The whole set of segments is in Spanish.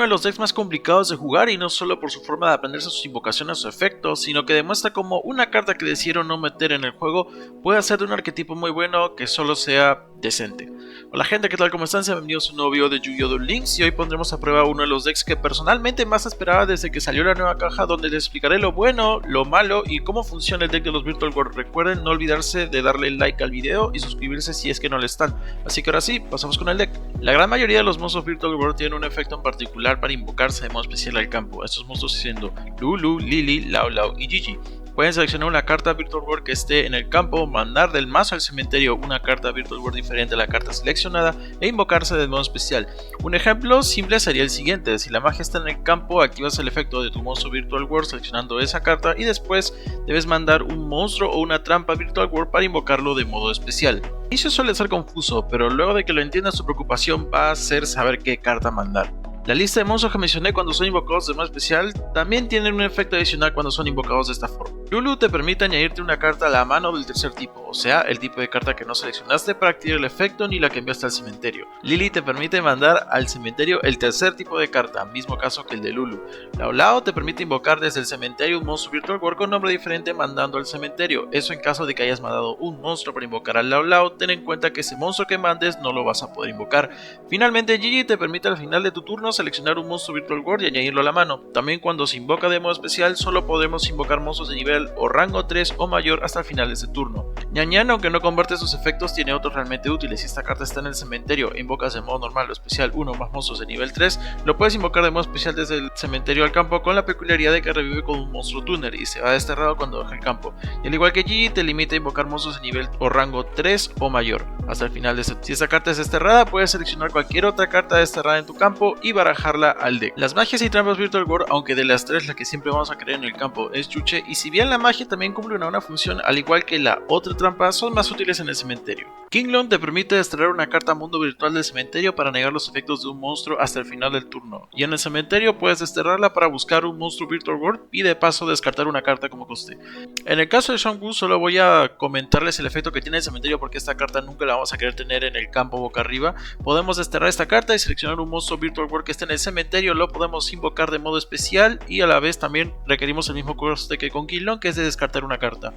uno de los decks más complicados de jugar, y no solo por su forma de aprenderse sus invocaciones o efectos, sino que demuestra cómo una carta que decidieron no meter en el juego puede hacer de un arquetipo muy bueno que solo sea decente. Hola gente, ¿qué tal? ¿Cómo están? Sean bienvenidos a un nuevo video de Yu-Gi-Oh! Duel Links, y hoy pondremos a prueba uno de los decks que personalmente más esperaba desde que salió la nueva caja, donde les explicaré lo bueno, lo malo y cómo funciona el deck de los Virtual World. Recuerden no olvidarse de darle like al video y suscribirse si es que no lo están. Así que ahora sí, pasamos con el deck. La gran mayoría de los monstruos Virtual World tienen un efecto en particular para invocarse de modo especial al campo. Estos monstruos siendo Lulu, Lily, Lau Lau y Gigi. Pueden seleccionar una carta Virtual World que esté en el campo, mandar del mazo al cementerio una carta Virtual World diferente a la carta seleccionada e invocarse de modo especial. Un ejemplo simple sería el siguiente: si la magia está en el campo, activas el efecto de tu monstruo Virtual World seleccionando esa carta y después debes mandar un monstruo o una trampa Virtual World para invocarlo de modo especial. Al inicio suele ser confuso, pero luego de que lo entiendas, su preocupación va a ser saber qué carta mandar. La lista de monstruos que mencioné cuando son invocados de modo especial también tienen un efecto adicional cuando son invocados de esta forma. Lulu te permite añadirte una carta a la mano del tercer tipo, o sea, el tipo de carta que no seleccionaste para activar el efecto ni la que enviaste al cementerio. Lily te permite mandar al cementerio el tercer tipo de carta, mismo caso que el de Lulu. Lau Lau te permite invocar desde el cementerio un monstruo Virtual World con nombre diferente mandando al cementerio. Eso en caso de que hayas mandado un monstruo para invocar al Lau Lau, ten en cuenta que ese monstruo que mandes no lo vas a poder invocar. Finalmente, Gigi te permite al final de tu turno seleccionar un monstruo Virtual World y añadirlo a la mano. También cuando se invoca de modo especial, solo podemos invocar monstruos de nivel o rango 3 o mayor hasta el final de este turno. Ñan, aunque no convierte sus efectos, tiene otros realmente útiles. Si esta carta está en el cementerio e invocas de modo normal o especial uno o más monstruos de nivel 3, lo puedes invocar de modo especial desde el cementerio al campo, con la peculiaridad de que revive con un monstruo tuner y se va desterrado cuando deja el campo. Y al igual que Gigi, te limita a invocar monstruos de nivel o rango 3 o mayor hasta el final de este. Si esta carta es desterrada, puedes seleccionar cualquier otra carta desterrada en tu campo y barajarla al deck. Las magias y trampas Virtual World, aunque de las tres la que siempre vamos a querer en el campo es Chuche, y si bien la magia también cumple una función al igual que la otra trampa, son más útiles en el cementerio. Kinglon te permite desterrar una carta mundo virtual del cementerio para negar los efectos de un monstruo hasta el final del turno, y en el cementerio puedes desterrarla para buscar un monstruo Virtual World y de paso descartar una carta como coste. En el caso de Shang-Wu solo voy a comentarles el efecto que tiene el cementerio porque esta carta nunca la vamos a querer tener en el campo boca arriba. Podemos desterrar esta carta y seleccionar un monstruo Virtual World que esté en el cementerio, lo podemos invocar de modo especial y a la vez también requerimos el mismo coste que con Kinglon, que es de descartar una carta.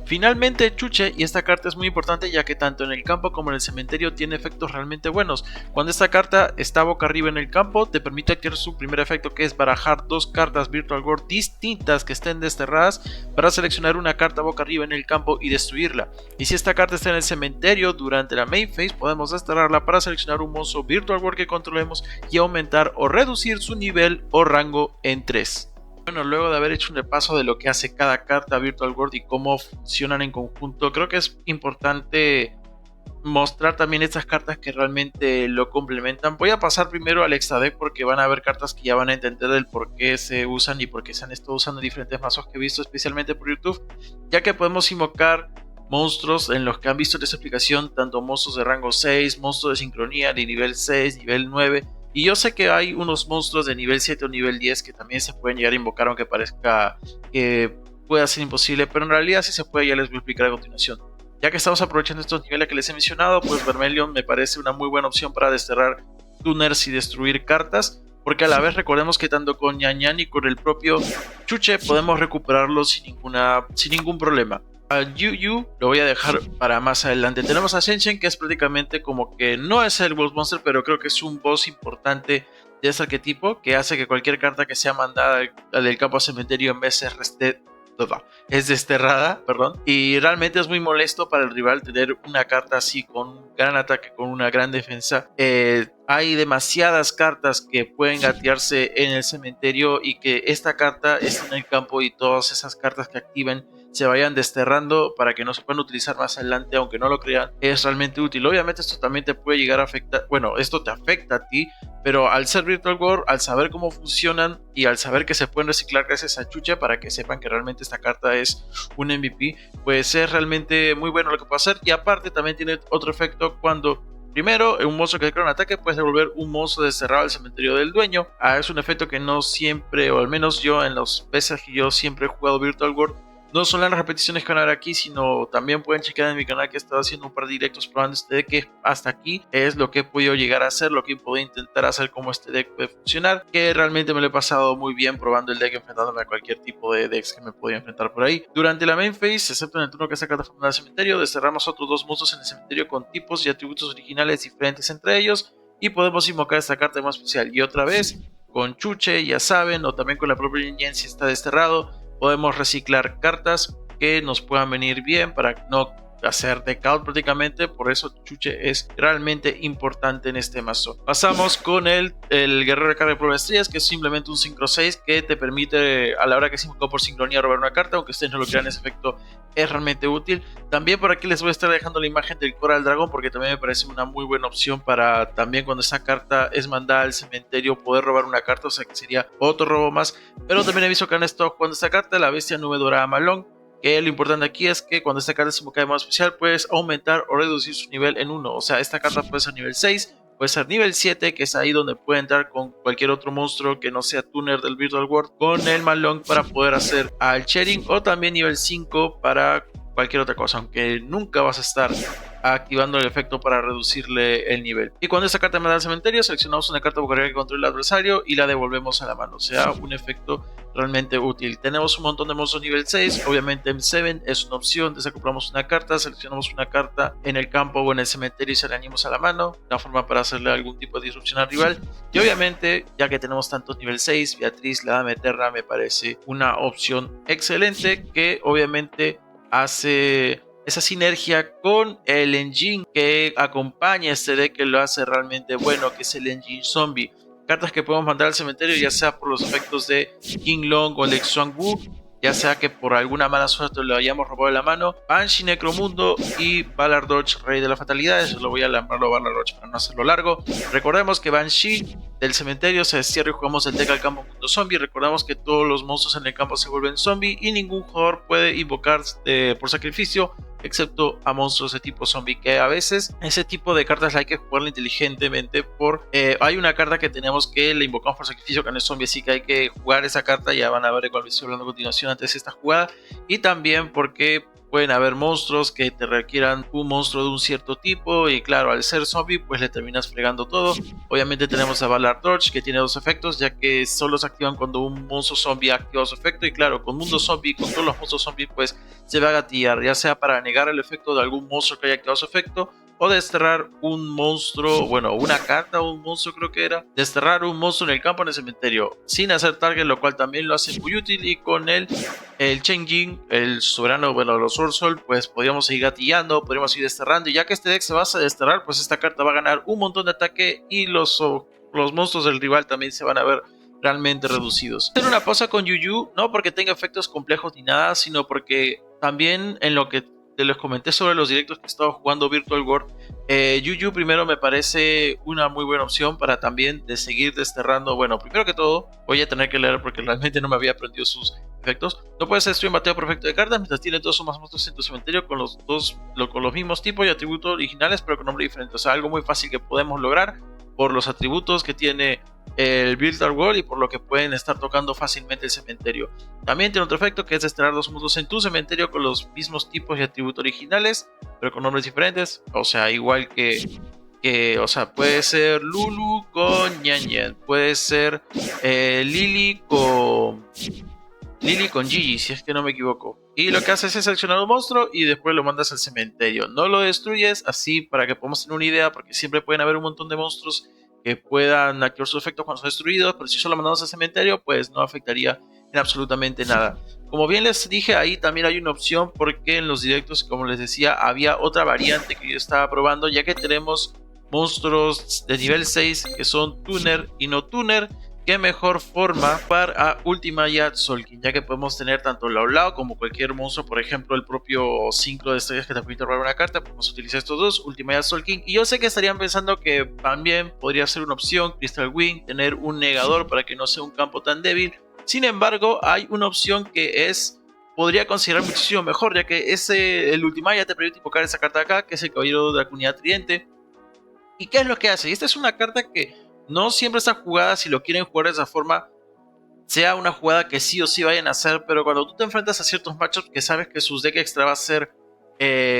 Finalmente, Chuche, y esta carta es muy importante ya que tanto en el campo como en el cementerio tiene efectos realmente buenos. Cuando esta carta está boca arriba en el campo, te permite activar su primer efecto, que es barajar dos cartas Virtual World distintas que estén desterradas para seleccionar una carta boca arriba en el campo y destruirla. Y si esta carta está en el cementerio durante la main phase, podemos desterrarla para seleccionar un monstruo Virtual World que controlemos y aumentar o reducir su nivel o rango en 3. Bueno, luego de haber hecho un repaso de lo que hace cada carta Virtual World y cómo funcionan en conjunto, creo que es importante mostrar también estas cartas que realmente lo complementan. Voy a pasar primero al extra deck porque van a haber cartas que ya van a entender el por qué se usan y por qué se han estado usando en diferentes mazos que he visto especialmente por YouTube, ya que podemos invocar monstruos en los que han visto esta explicación, tanto monstruos de rango 6, monstruos de sincronía de nivel 6, nivel 9. Y yo sé que hay unos monstruos de nivel 7 o nivel 10 que también se pueden llegar a invocar, aunque parezca que pueda ser imposible, pero en realidad sí se puede, ya les voy a explicar a continuación. Ya que estamos aprovechando estos niveles que les he mencionado, pues Vermelion me parece una muy buena opción para desterrar tuners y destruir cartas, porque a la vez recordemos que tanto con Ñan y con el propio Chuche podemos recuperarlos sin ningún problema. Al Yu lo voy a dejar para más adelante. Tenemos a Shen, que es prácticamente como que no es el boss monster, pero creo que es un boss importante de este arquetipo, que hace que cualquier carta que sea mandada del campo al cementerio en vez es desterrada, y realmente es muy molesto para el rival tener una carta así con un gran ataque, con una gran defensa. Hay demasiadas cartas que pueden gatearse en el cementerio y que esta carta esté en el campo y todas esas cartas que activen se vayan desterrando para que no se puedan utilizar más adelante, aunque no lo crean, es realmente útil. Obviamente esto también te puede llegar a afectar, bueno, esto te afecta a ti, pero al ser Virtual World, al saber cómo funcionan y al saber que se pueden reciclar gracias a Chuche, para que sepan que realmente esta carta es un MVP, pues es realmente muy bueno lo que puede hacer. Y aparte también tiene otro efecto cuando primero, un monstruo que crea un ataque puedes devolver un monstruo desterrado al cementerio del dueño. Es un efecto que no siempre, o al menos yo en las veces que yo siempre he jugado Virtual World, No solo en las repeticiones que van a ver aquí, sino también pueden chequear en mi canal que he estado haciendo un par de directos probando este deck, que hasta aquí es lo que he podido llegar a hacer, lo que he podido intentar hacer como este deck puede funcionar, que realmente me lo he pasado muy bien probando el deck, enfrentándome a cualquier tipo de decks que me podía enfrentar por ahí. Durante la main phase, excepto en el turno que saca la forma del cementerio, desterramos otros dos monstruos en el cementerio con tipos y atributos originales diferentes entre ellos, y podemos invocar esta carta más especial. Y otra vez, con Chuche, ya saben, o también con la propia Yin si está desterrado, podemos reciclar cartas que nos puedan venir bien para no hacer decaut prácticamente. Por eso Chuche es realmente importante en este mazo. Pasamos con el guerrero de carga de prueba de estrellas, que es simplemente un Synchro 6 que te permite, a la hora que se invocó por sincronía, robar una carta. Aunque ustedes no lo crean, ese efecto es realmente útil. También por aquí les voy a estar dejando la imagen del Coral Dragón, porque también me parece una muy buena opción para también cuando esa carta es mandada al cementerio poder robar una carta, o sea que sería otro robo más. Pero también he visto que han estado jugando esta carta, la bestia nube dorada Malón, que lo importante aquí es que cuando esta carta es invocada de modo especial puedes aumentar o reducir su nivel en 1. O sea, esta carta puede ser nivel 6, puede ser nivel 7, que es ahí donde puede entrar con cualquier otro monstruo que no sea tuner del Virtual World, con el Malong para poder hacer al Shedding, o también nivel 5 para cualquier otra cosa, aunque nunca vas a estar activando el efecto para reducirle el nivel. Y cuando esta carta me da al cementerio, seleccionamos una carta bucaria que controle al adversario y la devolvemos a la mano. O sea, un efecto realmente útil. Tenemos un montón de monstruos nivel 6, obviamente M7 es una opción. Desacoplamos una carta, seleccionamos una carta en el campo o en el cementerio y se la añadimos a la mano, una forma para hacerle algún tipo de disrupción al rival. Y obviamente, ya que tenemos tantos nivel 6, Beatriz, la Dama Eterna me parece una opción excelente, que obviamente hace esa sinergia con el engine que acompaña este deck, que lo hace realmente bueno, que es el engine zombie. Cartas que podemos mandar al cementerio, ya sea por los efectos de King Long o Lex Xuan Wu, ya sea que por alguna mala suerte lo hayamos robado de la mano. Banshee Necromundo y Valar Dodge, Rey de la Fatalidad. Eso lo voy a llamarlo Valar Dodge para no hacerlo largo. Recordemos que Banshee del cementerio se destierra y jugamos el deck al campo mundo zombie. Recordamos que todos los monstruos en el campo se vuelven zombie y ningún jugador puede invocar por sacrificio excepto a monstruos de tipo zombie, que a veces ese tipo de cartas hay que jugarla inteligentemente. Hay una carta que tenemos que le invocamos por sacrificio, que no es zombie, así que hay que jugar esa carta. Ya van a ver de cuál estoy hablando a continuación antes de esta jugada. Y también porque pueden haber monstruos que te requieran un monstruo de un cierto tipo, y claro, al ser zombie pues le terminas fregando todo. Obviamente tenemos a Valar Torch, que tiene dos efectos, ya que solo se activan cuando un monstruo zombie activa su efecto, y claro, con mundo zombie, con todos los monstruos zombies pues se va a gatillar, ya sea para negar el efecto de algún monstruo que haya activado su efecto, o desterrar un monstruo, bueno, una carta o un monstruo, creo que era desterrar un monstruo en el campo, en el cementerio, sin hacer target, lo cual también lo hace muy útil. Y con el Chen Jin, el soberano, bueno, los Sword Soul, pues podríamos seguir gatillando, podríamos ir desterrando, y ya que este deck se basa a desterrar, pues esta carta va a ganar un montón de ataque y los monstruos del rival también se van a ver realmente reducidos. Hacer una pausa con Yuyu, no porque tenga efectos complejos ni nada, sino porque también en lo que te les comenté sobre los directos que he estado jugando Virtual World, Yuyu primero me parece una muy buena opción para también de seguir desterrando. Bueno, primero que todo voy a tener que leer porque realmente no me había aprendido sus efectos. No puede ser stream bateo perfecto de cartas mientras tiene todos sus más monstruos en tu cementerio con los mismos tipos y atributos originales, pero con nombre diferente. O sea, algo muy fácil que podemos lograr por los atributos que tiene el Virtual World y por lo que pueden estar tocando fácilmente el cementerio. También tiene otro efecto, que es desterrar dos mundos en tu cementerio con los mismos tipos y atributos originales, pero con nombres diferentes. O sea, igual o sea, puede ser Lulu con Yan Yan, puede ser Lily con Gigi, si es que no me equivoco. Y lo que haces es seleccionar un monstruo y después lo mandas al cementerio. No lo destruyes, así para que podamos tener una idea, porque siempre pueden haber un montón de monstruos que puedan activar sus efectos cuando son destruidos, pero si solo mandamos al cementerio, pues no afectaría en absolutamente nada. Como bien les dije, ahí también hay una opción, porque en los directos, como les decía, había otra variante que yo estaba probando, ya que tenemos monstruos de nivel 6 que son tuner y no tuner. Qué mejor forma para Ultima Yat Solkin, ya que podemos tener tanto Lao como cualquier monstruo, por ejemplo el propio Synchro de estrellas que te permite robar una carta. Podemos utilizar estos dos, Ultima Yat Solkin. Y yo sé que estarían pensando que también podría ser una opción Crystal Wing, tener un negador para que no sea un campo tan débil. Sin embargo, hay una opción que podría considerar muchísimo mejor, ya que el Ultima ya te permite invocar esa carta de acá, que es el Caballero de la Comunidad Tridente. ¿Y qué es lo que hace? Esta es una carta que no siempre está jugada si lo quieren jugar de esa forma, sea una jugada que sí o sí vayan a hacer, pero cuando tú te enfrentas a ciertos matchups que sabes que sus deck extra va a ser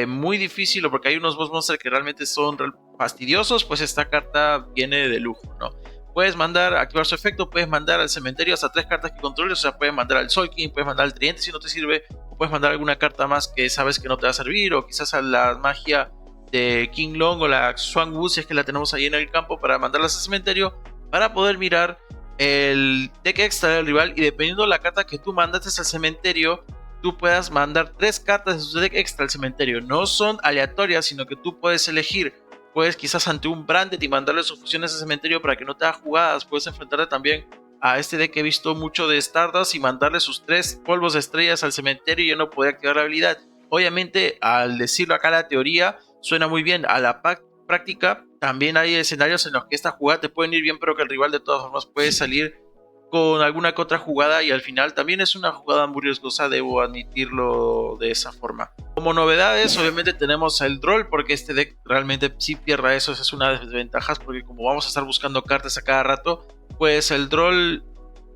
muy difícil, o porque hay unos boss monsters que realmente son fastidiosos, pues esta carta viene de lujo, ¿no? Puedes mandar, activar su efecto, puedes mandar al cementerio hasta 3 cartas que controles, o sea, puedes mandar al Soul King, puedes mandar al Tridente si no te sirve, o puedes mandar alguna carta más que sabes que no te va a servir, o quizás a la magia de King Long o la Swan Wu si es que la tenemos ahí en el campo, para mandarlas al cementerio, para poder mirar el deck extra del rival, y dependiendo de la carta que tú mandaste al cementerio, tú puedas mandar 3 cartas de su deck extra al cementerio. No son aleatorias, sino que tú puedes elegir. Puedes quizás ante un Branded y mandarle sus fusiones al cementerio para que no te haga jugadas. Puedes enfrentarte también a este deck que he visto mucho de Stardust y mandarle sus 3 polvos de estrellas al cementerio y ya no poder activar la habilidad. Obviamente, al decirlo acá la teoría, suena muy bien. A la práctica, también hay escenarios en los que esta jugada te pueden ir bien, pero que el rival de todas formas puede salir con alguna que otra jugada, y al final también es una jugada muy riesgosa, debo admitirlo de esa forma. Como novedades, obviamente tenemos el Droll, porque este deck realmente si pierda eso, es una de las desventajas, porque como vamos a estar buscando cartas a cada rato, pues el Droll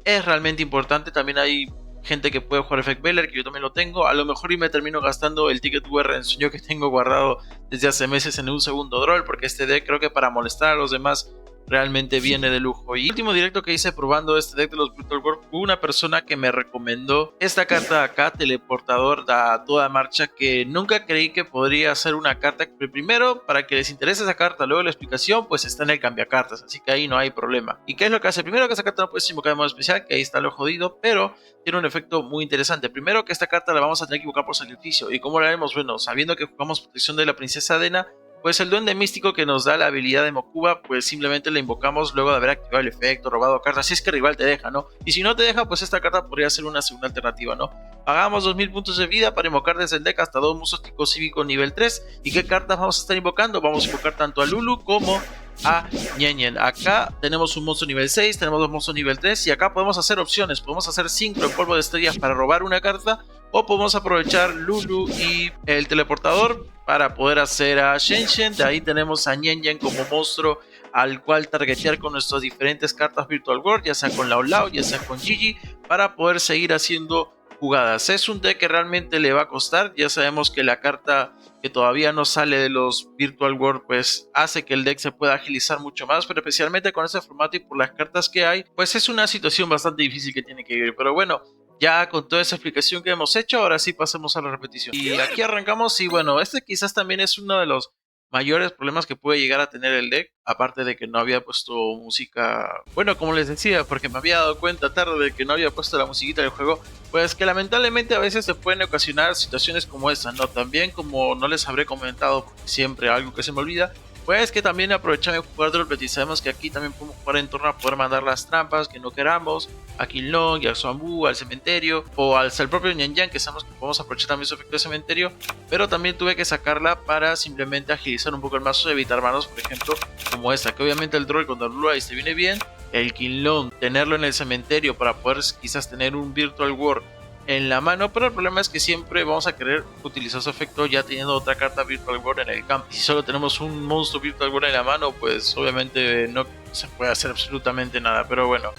es realmente importante. También hay gente que puede jugar Effect Beller, que yo también lo tengo. A lo mejor y me termino gastando el Ticket UR en sueño que tengo guardado desde hace meses en un segundo Droll, porque este deck creo que para molestar a los demás realmente viene de lujo. Y el último directo que hice probando este deck de los Virtual World, hubo una persona que me recomendó esta carta de acá, Teleportador a toda marcha, que nunca creí que podría ser una carta. Primero, para que les interese esa carta, luego la explicación, pues está en el cambiacartas, así que ahí no hay problema. ¿Y qué es lo que hace? Primero, que esa carta no puede ser invocada de modo especial, que ahí está lo jodido, pero tiene un efecto muy interesante. Primero, que esta carta la vamos a tener que invocar por sacrificio. ¿Y cómo la haremos? Bueno, sabiendo que jugamos protección de la princesa Adena, pues el duende místico que nos da la habilidad de Mokuba, pues simplemente la invocamos luego de haber activado el efecto, robado cartas, si es que el rival te deja, ¿no? Y si no te deja, pues esta carta podría ser una segunda alternativa, ¿no? Pagamos 2000 puntos de vida para invocar desde el deck hasta 2 monstruos tipo cívico nivel 3. ¿Y qué cartas vamos a estar invocando? Vamos a invocar tanto a Lulu como a Ñen. Acá tenemos un monstruo nivel 6, tenemos 2 monstruos nivel 3, y acá podemos hacer opciones. Podemos hacer Synchro en polvo de estrellas para robar una carta, o podemos aprovechar Lulu y el teleportador para poder hacer a Shen. De ahí tenemos a Ñen como monstruo al cual targetear con nuestras diferentes cartas Virtual World, ya sea con Lao Lao, ya sea con Gigi, para poder seguir haciendo jugadas. Es un deck que realmente le va a costar. Ya sabemos que la carta que todavía no sale de los Virtual World pues hace que el deck se pueda agilizar mucho más, pero especialmente con este formato y por las cartas que hay, pues es una situación bastante difícil que tiene que vivir. Pero bueno, ya con toda esa explicación que hemos hecho, ahora sí pasemos a la repetición. Y aquí arrancamos. Y bueno, este quizás también es uno de los mayores problemas que puede llegar a tener el deck, aparte de que no había puesto música. Bueno, como les decía, porque me había dado cuenta tarde de que no había puesto la musiquita del juego, pues que lamentablemente a veces se pueden ocasionar situaciones como esta, ¿no? También, como no les habré comentado, porque siempre algo que se me olvida, pues que también aprovechamos de jugar Droplet, y sabemos que aquí también podemos jugar en torno a poder mandar las trampas que no queramos a King Long y a Suambu, al cementerio, o al propio Ñan Yang, que sabemos que podemos aprovechar también su efecto de cementerio, pero también tuve que sacarla para simplemente agilizar un poco el mazo, evitar manos, por ejemplo, como esta, que obviamente el Droll con Blue Eyes te viene bien, el King Long, tenerlo en el cementerio para poder quizás tener un Virtual World en la mano, pero el problema es que siempre vamos a querer utilizar su efecto ya teniendo otra carta Virtual World en el campo. Y si solo tenemos un monstruo Virtual World en la mano, pues obviamente no se puede hacer absolutamente nada. Pero bueno,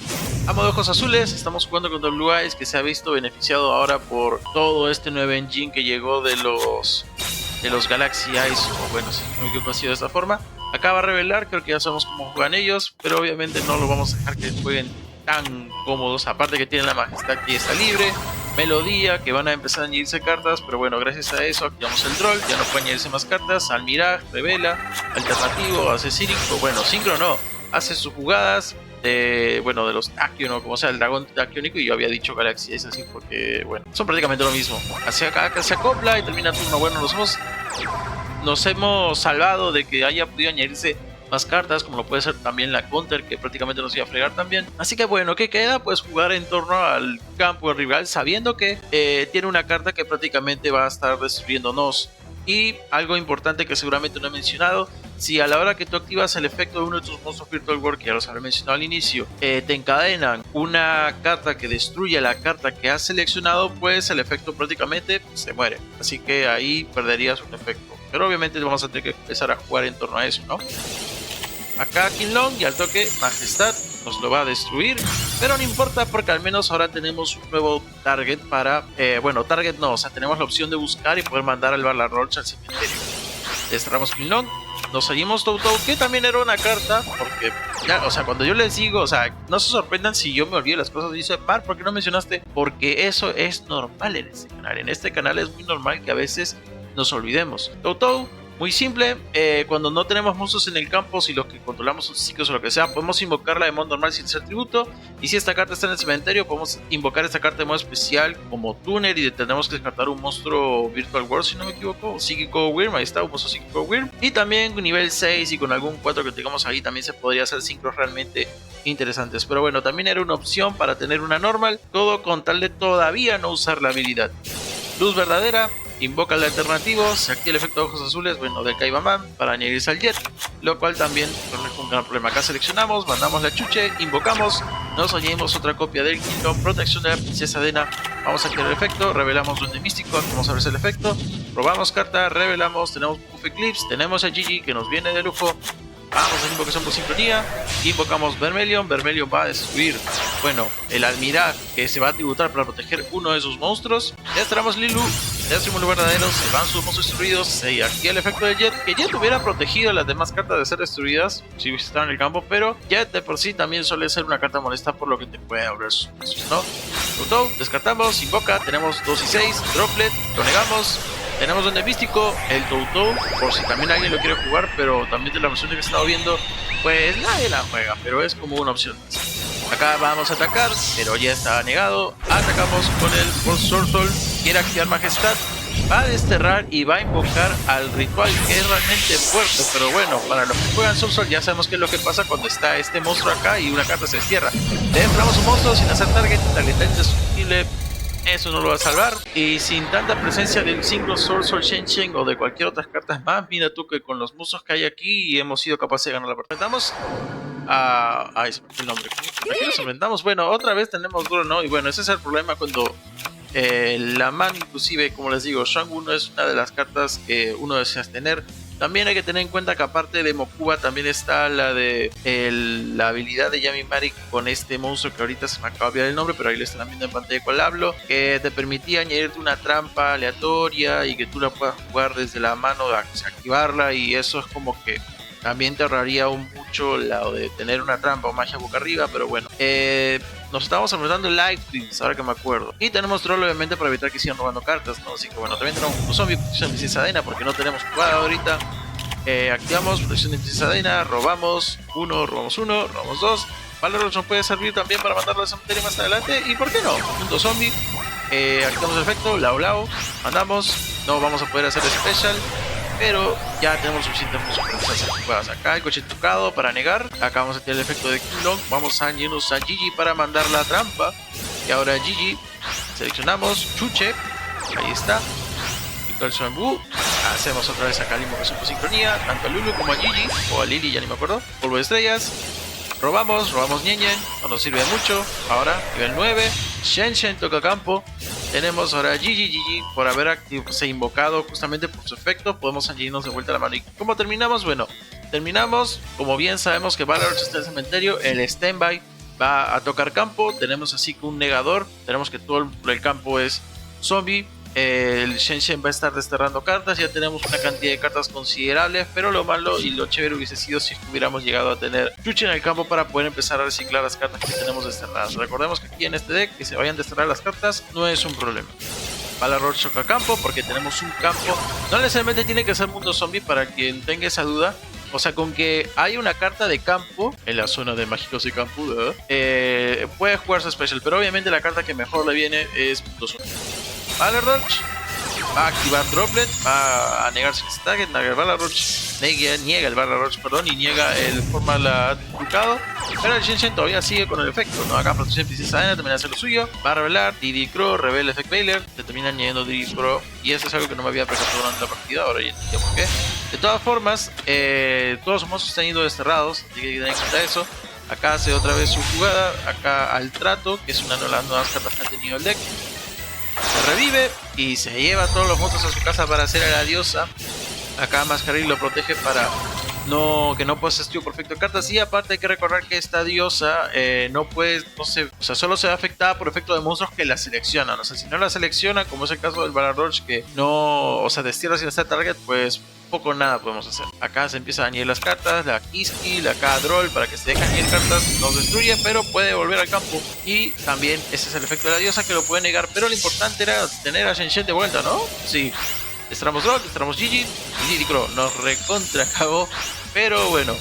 amo de ojos azules, estamos jugando contra Blue Eyes, que se ha visto beneficiado ahora por todo este nuevo engine que llegó de los Galaxy Eyes, o bueno, si no me equivoco, ha sido de esta forma. Acá va a revelar, creo que ya sabemos cómo juegan ellos, pero obviamente no lo vamos a dejar que jueguen tan cómodos. Aparte que tienen la majestad que está libre, melodía, que van a empezar a añadirse cartas, pero bueno, gracias a eso activamos el Droll, ya no pueden añadirse más cartas. Al Mirage, revela, alternativo, hace Synchro, bueno, Synchro no, hace sus jugadas de, bueno, de los Tachyon, o como sea, el dragón taquiónico, y yo había dicho Galaxy, es así porque, bueno, son prácticamente lo mismo. Hacia acá se acopla y termina turno. Bueno, nos hemos salvado de que haya podido añadirse más cartas, como lo puede ser también la counter, que prácticamente nos iba a fregar también. Así que bueno, ¿qué queda? Pues jugar en torno al campo del rival, sabiendo que tiene una carta que prácticamente va a estar destruyéndonos. Y algo importante que seguramente no he mencionado: si a la hora que tú activas el efecto de uno de tus monstruos Virtual World, que ya los habré mencionado al inicio, te encadenan una carta que destruye la carta que has seleccionado, pues el efecto prácticamente se muere. Así que ahí perderías un efecto. Pero obviamente vamos a tener que empezar a jugar en torno a eso, ¿no? Acá King Long, y al toque Majestad nos lo va a destruir. Pero no importa porque al menos ahora tenemos un nuevo target para... bueno, target no, o sea, tenemos la opción de buscar y poder mandar al Ballarroch al cementerio. Desterramos Klingon, nos seguimos Toutou, que también era una carta, porque ya, o sea, cuando yo les digo, o sea, no se sorprendan si yo me olvido las cosas, dice, Par, ¿por qué no mencionaste? Porque eso es normal en este canal. En este canal es muy normal que a veces nos olvidemos. Toutou, muy simple, cuando no tenemos monstruos en el campo, si los que controlamos son psíquicos o lo que sea, podemos invocarla de modo normal sin ser tributo. Y si esta carta está en el cementerio, podemos invocar esta carta de modo especial como Tuner y tendremos que descartar un monstruo Virtual World, si no me equivoco, Psíquico Wyrm, ahí está, un monstruo Psíquico Wyrm. Y también nivel 6 y con algún 4 que tengamos ahí también se podría hacer sincros realmente interesantes. Pero bueno, también era una opción para tener una normal, todo con tal de todavía no usar la habilidad. Luz verdadera. Invoca el alternativo, se activa el efecto de ojos azules, bueno, de Kaibaman para añadirse al Jet, lo cual también no es un gran problema. Acá seleccionamos, mandamos la chuche, invocamos, nos añadimos otra copia del Kingdom, protección de la princesa Dena, vamos a activar el efecto, revelamos Duende Místico, vamos a ver el efecto, probamos carta, revelamos, tenemos Buff Eclipse, tenemos a Gigi que nos viene de lujo. Vamos a invocación por sincronía, invocamos Vermelion, Vermelion va a destruir, bueno, el Almiraj que se va a tributar para proteger uno de sus monstruos. Desterramos Lilu, destruimos los verdaderos, se van sus monstruos destruidos, se activa el efecto de Jet, que Jet hubiera protegido a las demás cartas de ser destruidas si estaban en el campo, pero Jet de por sí también suele ser una carta molesta por lo que te puede abrir sus monstruos, ¿no? Toutou, descartamos, invoca, tenemos 2 y 6, Droplet, lo negamos. Tenemos Duende Místico, el Toutou, por si también alguien lo quiere jugar, pero también de la versión que he estado viendo, pues nadie la juega, pero es como una opción. Acá vamos a atacar, pero ya está negado. Atacamos con el Force Soul, quiere activar Majestad, va a desterrar y va a invocar al ritual, que es realmente fuerte, pero bueno, para los que juegan Soul ya sabemos qué es lo que pasa cuando está este monstruo acá y una carta se destierra. Desterramos un monstruo sin hacer target, la letal indestructible. Eso no lo va a salvar. Y sin tanta presencia del single Soul Shen o de cualquier otras cartas más, mira tú que con los monstruos que hay aquí hemos sido capaces de ganar la partida. Enfrentamos a... Ay, se me fue el nombre. ¿A qué nos enfrentamos? Bueno, otra vez tenemos duro, ¿no? Y bueno, ese es el problema cuando la man, inclusive, como les digo, Shang-Wu no es una de las cartas que uno desea tener. También hay que tener en cuenta que aparte de Mokuba también está la de la habilidad de Yami Marik con este monstruo que ahorita se me acaba de olvidar el nombre, pero ahí lo están viendo en pantalla cual hablo, que te permitía añadirte una trampa aleatoria y que tú la puedas jugar desde la mano, activarla, y eso es como que también te ahorraría mucho lo de tener una trampa o magia boca arriba, pero bueno. Nos estábamos enfrentando el Life Twins, ahora que me acuerdo. Y tenemos Troll, obviamente, para evitar que sigan robando cartas, ¿no? Así que bueno, también tenemos un zombie, protección de Princesa Dena, porque no tenemos jugada ahorita. Activamos protección de Princesa Dena, robamos uno, robamos 2. Ballarroch nos puede servir también para mandarlo al cementerio más adelante. Y por qué no, punto zombie. Activamos el efecto, Lao, mandamos. No vamos a poder hacer special, pero ya tenemos suficientes jugadas. Acá el coche tocado para negar. Acá vamos a tener el efecto de Klingon. Vamos a añadirnos a Gigi para mandar la trampa. Y ahora Gigi, seleccionamos Chuche, ahí está. Y el Shang-Wu. Hacemos otra vez acá la invocación por sincronía, tanto a Lulu como a Gigi, o a Lily, ya ni me acuerdo. Polvo de estrellas. Robamos Nien, no nos sirve mucho. Ahora, nivel 9, Shen toca campo. Tenemos ahora a Gigi por haber se invocado justamente por su efecto. Podemos añadirnos de vuelta a la mano. ¿Y cómo terminamos? Bueno, terminamos, como bien sabemos que Ballarroch está en el cementerio, el standby va a tocar campo. Tenemos así que un negador, tenemos que todo el campo es zombie. El Shen va a estar desterrando cartas. Ya tenemos una cantidad de cartas considerables, pero lo malo y lo chévere hubiese sido si hubiéramos llegado a tener Chuche en el campo para poder empezar a reciclar las cartas que tenemos desterradas. Recordemos que aquí en este deck que se vayan a desterrar las cartas no es un problema. Ballarroch choca campo porque tenemos un campo. No necesariamente tiene que ser mundo zombie, para quien tenga esa duda. O sea, con que hay una carta de campo en la zona de mágicos y campo, puede jugarse special, pero obviamente la carta que mejor le viene es mundo zombie. Ballarroch va a activar Droplet, va a negarse el target, niega el Ballarroch, perdón, y niega el forma trucado. Pero el Shen todavía sigue con el efecto, ¿no? Acá protección Princesa Dena termina de hacer lo suyo, va a revelar Didi Crow, revela Effect Veiler, se termina añadiendo Didi Crow, y eso es algo que no me había percatado durante la partida, ahora ya entiendo por qué. De todas formas, todos los monstruos están ido desterrados, así que hay que tener en cuenta eso. Acá hace otra vez su jugada, acá al trato, que es una de las nuevas cartas que ha tenido el deck. Se revive y se lleva a todos los monstruos a su casa para hacer a la diosa. Acá Masquerade lo protege para que no puedes estudio perfecto de cartas. Y aparte hay que recordar que esta diosa no puede, no sé, o sea, solo se ve afectada por efecto de monstruos que la seleccionan. O sea, si no la selecciona, como es el caso del Balrog, que no, o sea, destierra sin estar target, pues poco nada podemos hacer. Acá se empieza a dañar las cartas, la Kiski, la K-Droll, para que se dejen dañar cartas, nos destruye, pero puede volver al campo. Y también ese es el efecto de la diosa, que lo puede negar, pero lo importante era tener a Shen Shen de vuelta, ¿no? Sí. Destramos Rock, destramos Gigi, y Lidicro nos recontra cagó, pero bueno.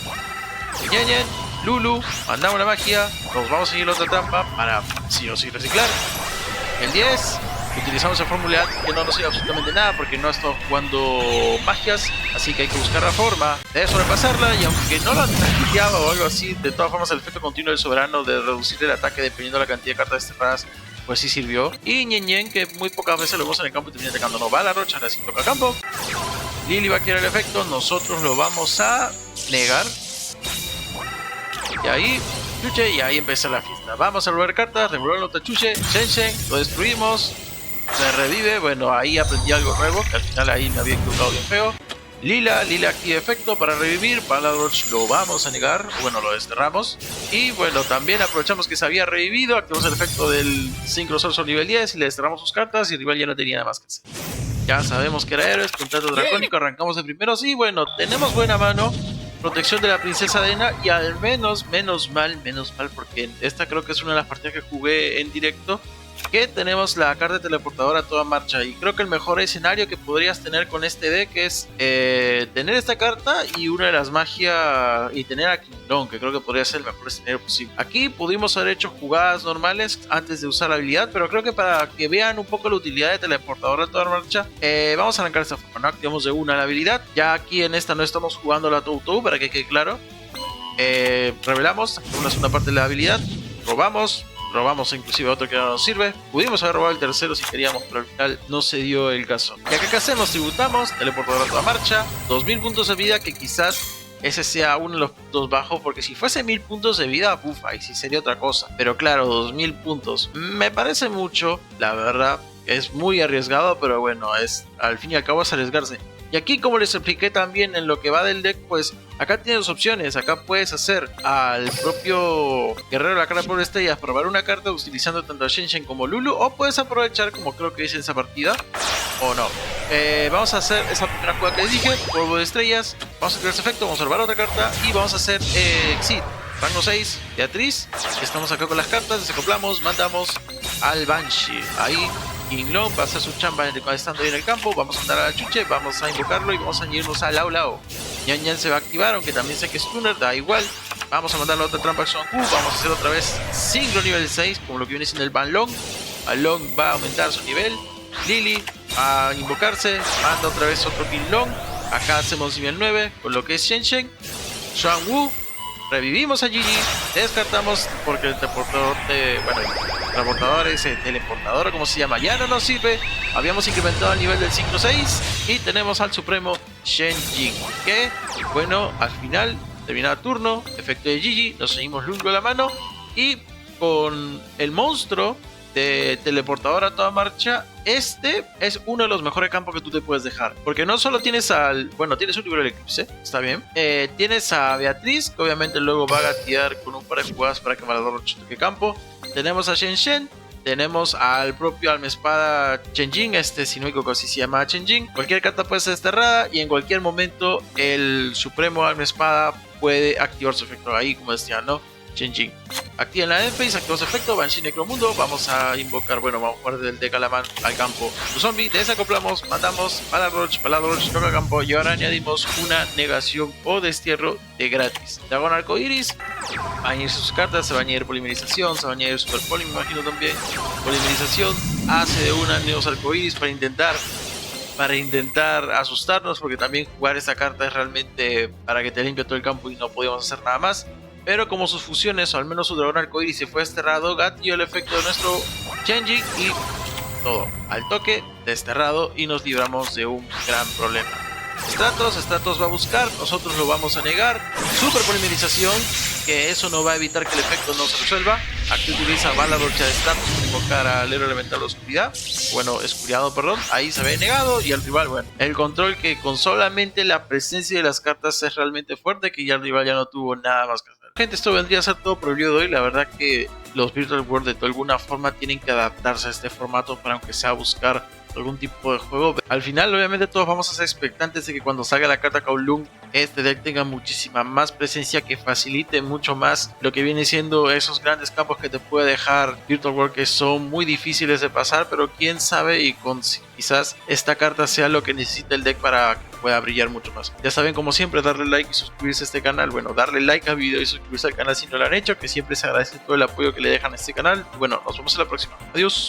Ñen Ñen, Lulu, mandamos la magia, nos vamos a seguir la otra trampa para sí o sí reciclar. El 10, utilizamos la fórmula que no nos sirve absolutamente nada porque no ha estado jugando magias, así que hay que buscar la forma de sobrepasarla. Y aunque no la tanqueaba o algo así, de todas formas el efecto continuo del soberano de reducir el ataque dependiendo de la cantidad de cartas desterradas, pues sí sirvió. Y Ñen Ñen, que muy pocas veces lo vemos en el campo y termina atacando. No va la rocha, ahora sí toca el campo. Lily va a querer el efecto, nosotros lo vamos a negar. Y ahí, Chuche, y ahí empieza la fiesta. Vamos a revolver cartas, revolver la otra Chuche, Shen Shen, lo destruimos. Se revive, bueno, ahí aprendí algo nuevo, que al final ahí me había equivocado bien feo. Lila activa efecto para revivir, Balrog lo vamos a negar, bueno, lo desterramos. Y bueno, también aprovechamos que se había revivido, activamos el efecto del Synchro Sorcerer nivel 10 y le desterramos sus cartas y el rival ya no tenía nada más que hacer. Ya sabemos que era héroes, contrato dracónico, arrancamos de primeros y bueno, tenemos buena mano. Protección de la princesa Dena y al menos, menos mal, porque esta creo que es una de las partidas que jugué en directo, que tenemos la carta teleportadora a toda marcha. Y creo que el mejor escenario que podrías tener con este deck es tener esta carta y una de las magias y tener a Kingdom, que creo que podría ser el mejor escenario posible. Aquí pudimos haber hecho jugadas normales antes de usar la habilidad, pero creo que para que vean un poco la utilidad de teleportadora a toda marcha, vamos a arrancar de esta forma, ¿no? Activamos de una la habilidad. Ya aquí en esta no estamos jugando la Toutou, para que quede claro. Revelamos, activamos la segunda parte de la habilidad, robamos inclusive otro que no nos sirve. Pudimos haber robado el tercero si queríamos, pero al final no se dio el caso. Y acá que hacemos, tributamos, teleportador a toda marcha, 2000 puntos de vida, que quizás ese sea uno de los puntos bajos, porque si fuese 1000 puntos de vida, uf, ahí sí sería otra cosa. Pero claro, 2000 puntos me parece mucho, la verdad. Es muy arriesgado, pero bueno, al fin y al cabo es arriesgarse. Y aquí, como les expliqué también en lo que va del deck, pues acá tienes dos opciones. Acá puedes hacer al propio guerrero de la cara por estrellas probar una carta utilizando tanto a Shen Shen como Lulu, o puedes aprovechar, como creo que hice en esa partida, o no. Vamos a hacer esa primera jugada que les dije, polvo de estrellas. Vamos a crear ese efecto, vamos a robar otra carta y vamos a hacer Exit. Rango 6, Beatriz. Estamos acá con las cartas, desacoplamos, mandamos al Banshee. Ahí Kingdom va a hacer su chamba estando ahí en el campo. Vamos a andar a la Chuche, vamos a invocarlo y vamos a irnos a Lao Lao. Ñan Ñan se va a activar, aunque también sé que es Stunner, da igual. Vamos a mandar la otra trampa Acción Q. Vamos a hacer otra vez Synchro nivel 6, como lo que viene siendo el Banlong. Banlong va a aumentar su nivel. Lily a invocarse, manda otra vez otro Kingdom. Acá hacemos nivel 9 con lo que es Shen Shen. Xuan Wu. Revivimos a Gigi, descartamos porque el teleportador ese teleportador, como se llama, ya no nos sirve. Habíamos incrementado el nivel del 5-6 y tenemos al supremo Shen Jing, que bueno, al final, terminado el turno, efecto de Gigi, nos seguimos Lulu a la mano y con el monstruo de teleportador a toda marcha, este es uno de los mejores campos que tú te puedes dejar, porque no solo tienes tienes un libro del eclipse, está bien, tienes a Beatriz, que obviamente luego va a gatear con un par de jugadas para que Balrog toque campo. Tenemos a Shen Shen, tenemos al propio alma espada Chen Jing, si no me equivoco así se llama Chen Jing. Cualquier carta puede ser desterrada y en cualquier momento el supremo alma espada puede activar su efecto, ahí como decía, ¿no? Chen Jing. Activen la Endphase, activamos efecto, Banshee Necromundo. Vamos a invocar, vamos a jugar del deck Alaman al campo. Su zombie, desacoplamos, mandamos Balrog toca el campo y ahora añadimos una negación o destierro de gratis. Dragón Arcoiris, va a añadir sus cartas, se va a añadir polimerización, se va a añadir Super Poli, me imagino también. Polimerización, hace de una Neos Arcoiris para intentar asustarnos, porque también jugar esta carta es realmente para que te limpie todo el campo y no podíamos hacer nada más. Pero como sus fusiones, o al menos su dragón arcoíris, se fue desterrado, gatillo el efecto de nuestro Chen Jing y todo al toque, desterrado, y nos libramos de un gran problema. Stratos va a buscar, nosotros lo vamos a negar. Super polimerización, que eso no va a evitar que el efecto no se resuelva. Aquí utiliza bala brocha de status para invocar al héroe elemental de oscuridad, bueno, escuriado, perdón, ahí se ve negado y al rival, bueno, el control que con solamente la presencia de las cartas es realmente fuerte, que ya el rival ya no tuvo nada más que hacer. Gente, esto vendría a ser todo por el video de hoy. La verdad que los Virtual World de alguna forma tienen que adaptarse a este formato para aunque sea buscar algún tipo de juego. Al final obviamente todos vamos a ser expectantes de que cuando salga la carta Kowloon este deck tenga muchísima más presencia, que facilite mucho más lo que viene siendo esos grandes campos que te puede dejar Virtual World, que son muy difíciles de pasar, pero quién sabe, y con quizás esta carta sea lo que necesita el deck para que pueda brillar mucho más. Ya saben, como siempre, darle like y suscribirse a este canal. Bueno, darle like al video y suscribirse al canal si no lo han hecho, que siempre se agradece todo el apoyo que le dejan a este canal. Bueno, nos vemos en la próxima. Adiós.